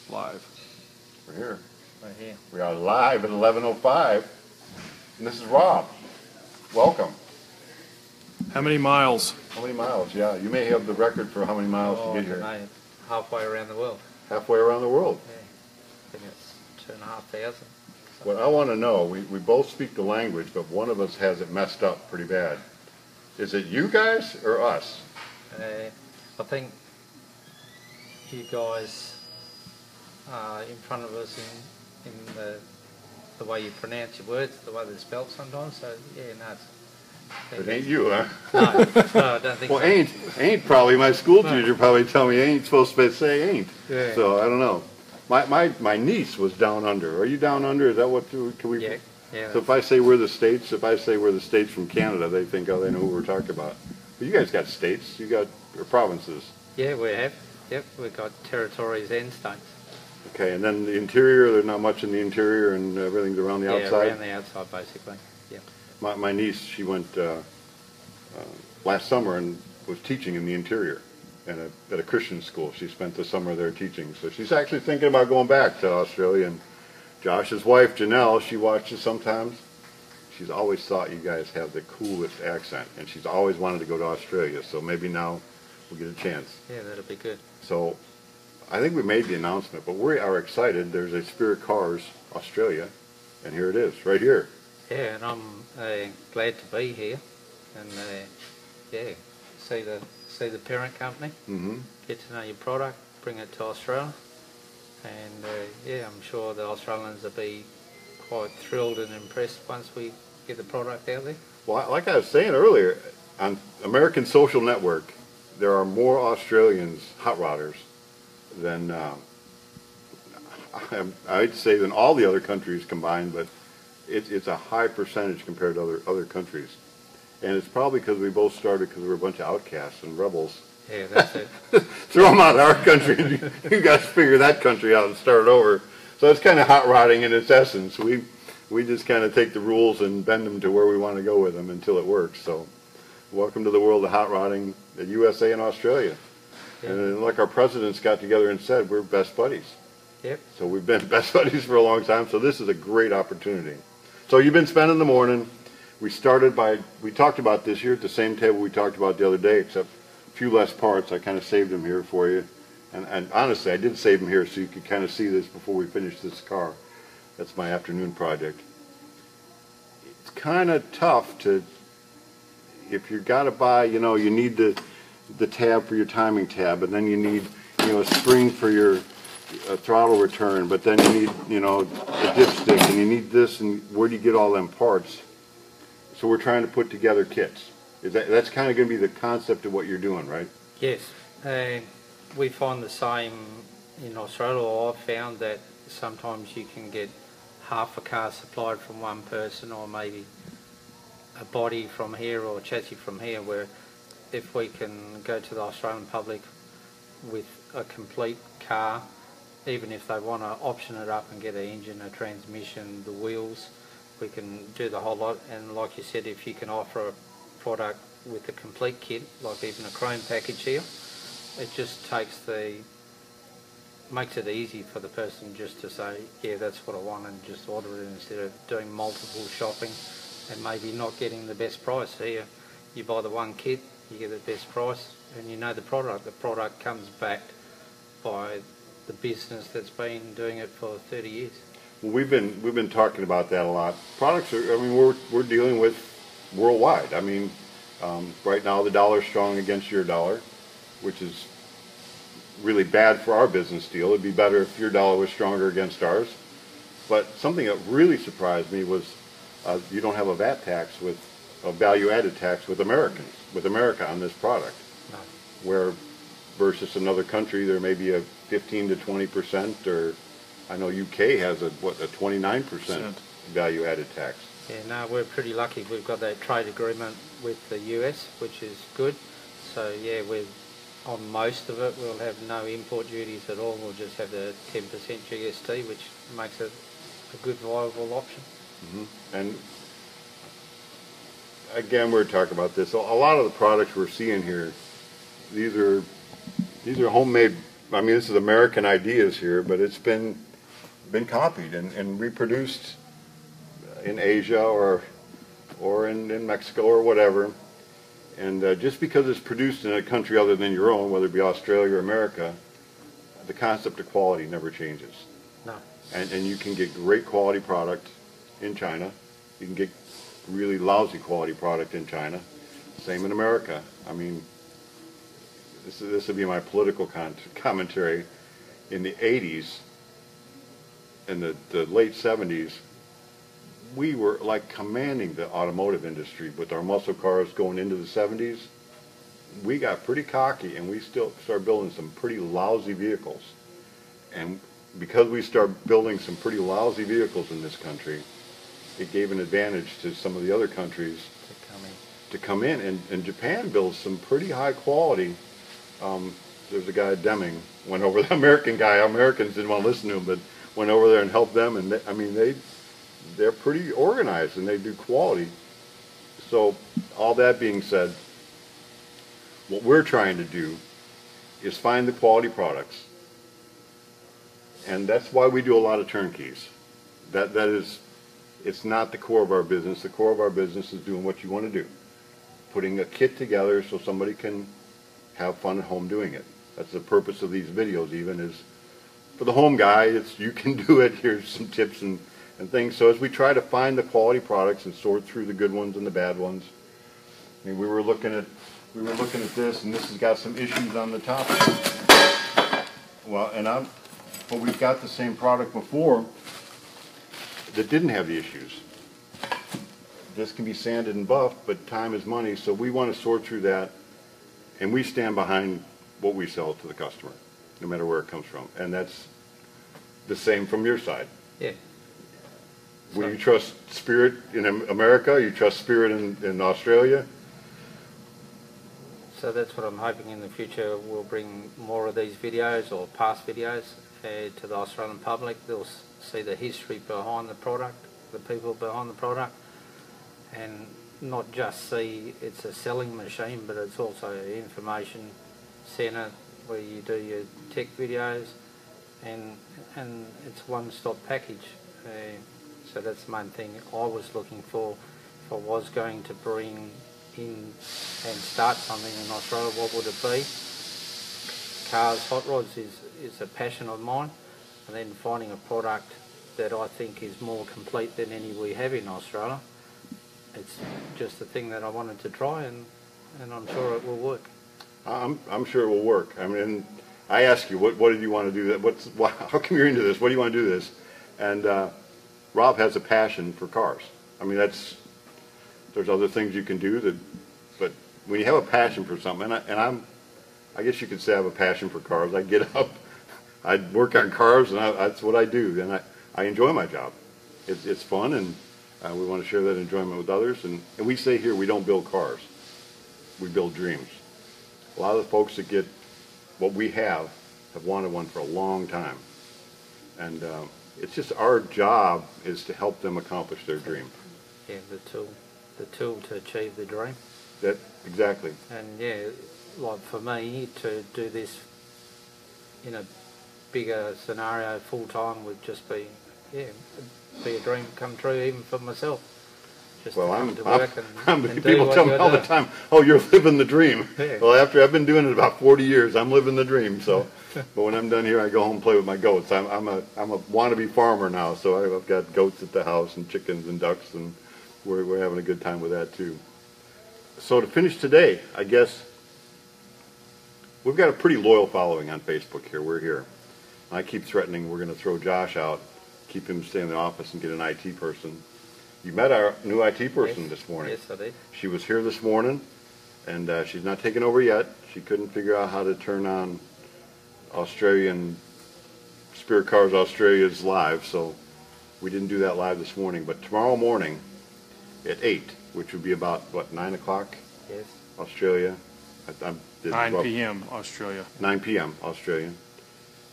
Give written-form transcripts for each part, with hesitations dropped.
live. We're here. Right here. We are live at 11:05, and this is Rob. Welcome. How many miles? How many miles? Yeah, you may have the record for how many miles to get here. Mate, halfway around the world. Halfway around the world. Yeah. I think it's 2,500. What I want to know, we both speak the language, but one of us has it messed up pretty bad. Is it you guys or us? I think you guys are in front of us in the way you pronounce your words, the way they're spelled sometimes. So yeah, no, It ain't you, huh? No, I don't think Well, so. ain't probably, my school teacher probably tell me ain't supposed to say ain't. Yeah. So I don't know. My niece was down under. Are you down under? Is that what, can we? Yeah. Yeah. So if I say we're the States, from Canada, they think, oh, they know who we're talking about. But you guys got states, you got or provinces. Yeah, we have. Yep, we've got territories and states. Okay, and then the interior, there's not much in the interior and everything's around the outside? Yeah, around the outside basically. Yeah. My niece, she went last summer and was teaching in the interior at a Christian school. She spent the summer there teaching. So she's actually thinking about going back to Australia. And Josh's wife, Janelle, she watches sometimes. She's always thought you guys have the coolest accent, and she's always wanted to go to Australia. So maybe now we'll get a chance. Yeah, that'll be good. So I think we made the announcement, but we are excited. There's a Spirit Cars Australia, and here it is, right here. Yeah, and I'm glad to be here, and yeah, see the parent company, get to know your product, bring it to Australia, and yeah, I'm sure the Australians will be quite thrilled and impressed once we get the product out there. Well, like I was saying earlier, on American Social Network, there are more Australians hot rodders than I'd say than all the other countries combined, but it's a high percentage compared to other countries. And it's probably because we both started because we were a bunch of outcasts and rebels. Yeah, that's it. Throw them out of our country. You guys figure that country out and start over. So it's kind of hot rodding in its essence. We just kind of take the rules and bend them to where we want to go with them until it works. So welcome to the world of hot rodding, the USA and Australia. Yeah. And like our presidents got together and said, we're best buddies. Yep. So we've been best buddies for a long time. So this is a great opportunity. So you've been spending the morning. We talked about this here at the same table we talked about the other day, except a few less parts. I kind of saved them here for you. And honestly, I did save them here so you could kind of see this before we finish this car. That's my afternoon project. It's kind of tough to, if you've got to buy, you need the tab for your timing tab, and then you need, a spring for your throttle return, but then you need, a dipstick, and you need this, and where do you get all them parts? So we're trying to put together kits. That's kind of going to be the concept of what you're doing, right? Yes. We find the same in Australia. I've found that sometimes you can get half a car supplied from one person, or maybe a body from here or a chassis from here, where if we can go to the Australian public with a complete car, even if they want to option it up and get an engine, a transmission, the wheels, we can do the whole lot. And like you said, if you can offer a product with a complete kit, like even a chrome package here, it just makes it easy for the person just to say, yeah, that's what I want, and just order it instead of doing multiple shopping and maybe not getting the best price. Here, you buy the one kit, you get the best price, and you know the product. The product comes backed by the business that's been doing it for 30 years. Well, we've been talking about that a lot. Products are, we're dealing with worldwide. Right now the dollar's strong against your dollar, which is really bad for our business deal. It'd be better if your dollar was stronger against ours. But something that really surprised me was you don't have a VAT tax a value-added tax with America on this product. No. Where versus another country there may be a 15 to 20%, or I know UK has a 29% value-added tax. Yeah, no, we're pretty lucky. We've got that trade agreement with the US, which is good. So yeah, we're on most of it. We'll have no import duties at all. We'll just have the 10% GST, which makes it a good, viable option. And again, we're talking about this. A lot of the products we're seeing here, these are homemade I mean, this is American ideas here, but it's been copied and reproduced in Asia or in Mexico or whatever. And just because it's produced in a country other than your own, whether it be Australia or America, the concept of quality never changes. No. And you can get great quality product in China. You can get really lousy quality product in China. Same in America. I mean, this would be my political commentary. In the 80s and the late 70s, we were like commanding the automotive industry with our muscle cars going into the 70s. We got pretty cocky and we still started building some pretty lousy vehicles. And because we started building some pretty lousy vehicles in this country, it gave an advantage to some of the other countries to come in. And Japan builds some pretty high quality. There's a guy, Deming, went over, the American guy. Americans didn't want to listen to him, but went over there and helped them. And they're pretty organized and they do quality. So all that being said, what we're trying to do is find the quality products. And that's why we do a lot of turnkeys. That is, it's not the core of our business. The core of our business is doing what you want to do. Putting a kit together so somebody can have fun at home doing it. That's the purpose of these videos even, is for the home guy, it's you can do it, here's some tips and things. So as we try to find the quality products and sort through the good ones and the bad ones, I mean, we were looking at this, and this has got some issues on the top. Well, but we've got the same product before that didn't have the issues. This can be sanded and buffed, but time is money, so we want to sort through that, and we stand behind what we sell to the customer, no matter where it comes from. And that's the same from your side. Yeah. Will you trust Spirit in America? You trust Spirit in Australia? So that's what I'm hoping in the future. We'll bring more of these videos or past videos to the Australian public. They'll see the history behind the product, the people behind the product, and not just see it's a selling machine, but it's also an information centre where you do your tech videos, and it's a one-stop package. So that's the main thing I was looking for. If I was going to bring in and start something in Australia, what would it be? Cars, hot rods is a passion of mine, and then finding a product that I think is more complete than any we have in Australia. It's just a thing that I wanted to try, and I'm sure it will work. I'm sure it will work. I mean, I ask you, what did you want to do? How come you're into this? What do you want to do this? And Rob has a passion for cars. I mean, there's other things you can do but when you have a passion for something, I guess you could say I have a passion for cars. I get up, I work on cars, and that's what I do, and I enjoy my job. It's fun, and we want to share that enjoyment with others. And we say here, we don't build cars, we build dreams. A lot of the folks that get what we have wanted one for a long time, and it's just our job is to help them accomplish their dream. Yeah, the tool to achieve the dream. That exactly. And yeah, like for me to do this in a bigger scenario full time would just be a dream come true even for myself. Just well, and people tell me all the time, "Oh, you're living the dream." Yeah. Well, after I've been doing it about 40 years, I'm living the dream. So, but when I'm done here, I go home and play with my goats. I'm a wannabe farmer now, so I've got goats at the house and chickens and ducks, and we're having a good time with that too. So to finish today, I guess we've got a pretty loyal following on Facebook here. We're here. I keep threatening we're going to throw Josh out, keep him stay in the office and get an IT person. You met our new IT person this morning. Yes, I did. She was here this morning, and she's not taken over yet. She couldn't figure out how to turn on Australian Spirit Cars Australia's live, so we didn't do that live this morning. But tomorrow morning at 8, which would be about, what, 9 o'clock? Yes. Australia. 9 p.m. Australia. 9 p.m. Australian.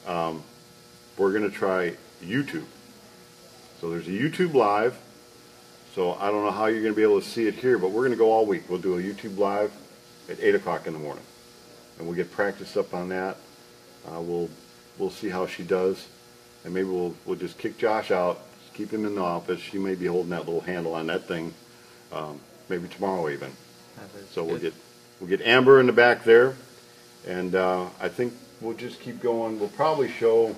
We're going to try YouTube. So there's a YouTube live. So I don't know how you're going to be able to see it here, but we're going to go all week. We'll do a YouTube live at 8 o'clock in the morning. And we'll get practice up on that. We'll see how she does, and maybe we'll just kick Josh out, keep him in the office. She may be holding that little handle on that thing, maybe tomorrow even. So we'll get Amber in the back there, and I think we'll just keep going. We'll probably show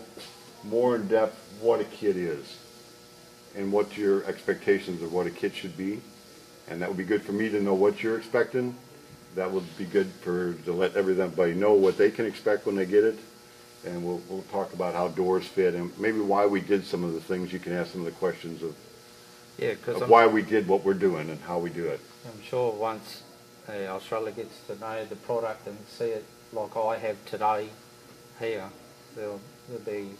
more in depth what a kit is and what your expectations of what a kit should be, and that would be good for me to know what you're expecting. That would be good to let everybody know what they can expect when they get it, and we'll talk about how doors fit and maybe why we did some of the things. You can ask some of the questions of why we did what we're doing and how we do it. I'm sure once Australia gets to know the product and see it like I have today here, they'll be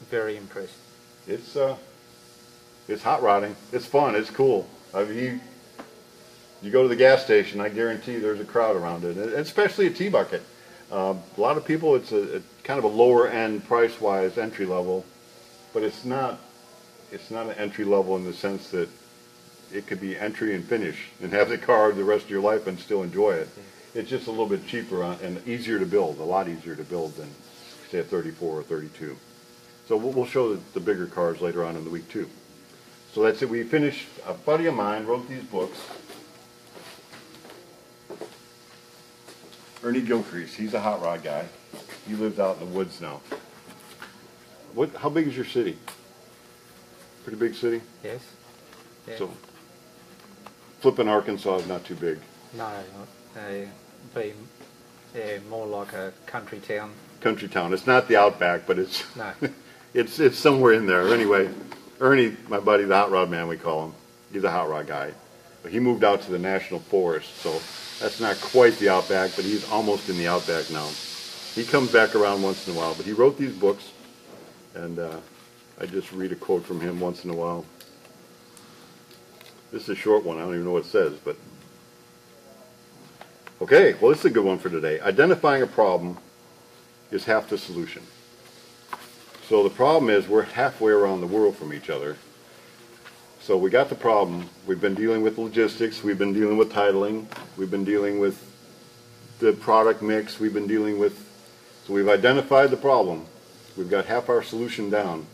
very impressed. It's hot rodding. It's fun. It's cool. I mean, you go to the gas station, I guarantee there's a crowd around it, and especially a T-bucket. A lot of people, it's a kind of a lower end price-wise entry level, but it's not an entry level in the sense that it could be entry and finish and have the car the rest of your life and still enjoy it. It's just a little bit cheaper and easier to build, a lot easier to build than, say, a 34 or 32. So we'll show the bigger cars later on in the week too. So that's it. We finished. A buddy of mine wrote these books. Ernie Gilcrease. He's a hot rod guy. He lives out in the woods now. How big is your city? Pretty big city? Yes. Yeah. So, Flippin, Arkansas is not too big. No, be more like a country town. Country town. It's not the Outback, but it's no. it's somewhere in there. Anyway, Ernie, my buddy, the hot rod man, we call him. He's a hot rod guy. But he moved out to the National Forest, so that's not quite the Outback, but he's almost in the Outback now. He comes back around once in a while, but he wrote these books, and I just read a quote from him once in a while. This is a short one. I don't even know what it says, but okay. Well, this is a good one for today. Identifying a problem is half the solution. So the problem is we're halfway around the world from each other. So we got the problem. We've been dealing with logistics. We've been dealing with titling. We've been dealing with the product mix. We've been dealing with, so we've identified the problem. We've got half our solution down.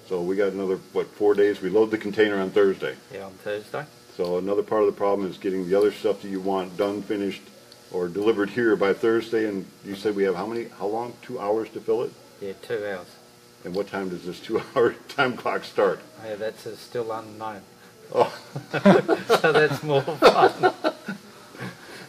So we got another, 4 days? We load the container on Thursday. Yeah, on Thursday. So another part of the problem is getting the other stuff that you want done, finished, or delivered here by Thursday. And you said we have how long? 2 hours to fill it? Yeah, 2 hours. And what time does this 2 hour time clock start? Yeah, that's still unknown. Oh. So that's more fun.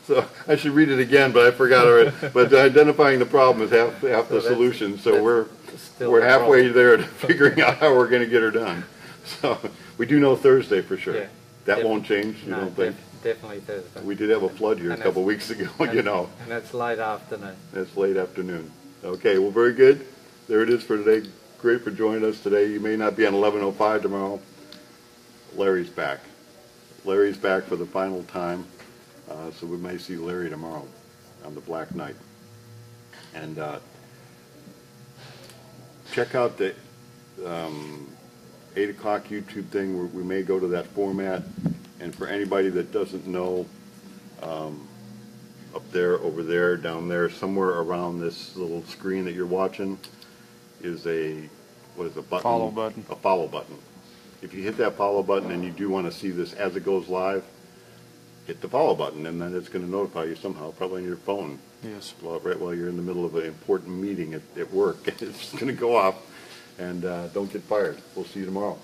So I should read it again, but I forgot already. But identifying the problem is half the solution. So we're halfway there to figuring out how we're going to get her done. So we do know Thursday for sure. Yeah, that won't change, you don't think? Definitely Thursday. We did have a flood here a couple weeks ago, you know. And that's late afternoon. That's late afternoon. Okay, well, very good. There it is for today. Great for joining us today. You may not be on 11:05 tomorrow. Larry's back. Larry's back for the final time. So we may see Larry tomorrow on the Black Knight. And check out the 8 o'clock YouTube thing where we may go to that format. And for anybody that doesn't know, up there, over there, down there, somewhere around this little screen that you're watching is a button? Follow button. A follow button. If you hit that follow button and you do want to see this as it goes live, hit the follow button, and then it's going to notify you somehow, probably on your phone. Yes. Right while you're in the middle of an important meeting at work. It's going to go off, and don't get fired. We'll see you tomorrow.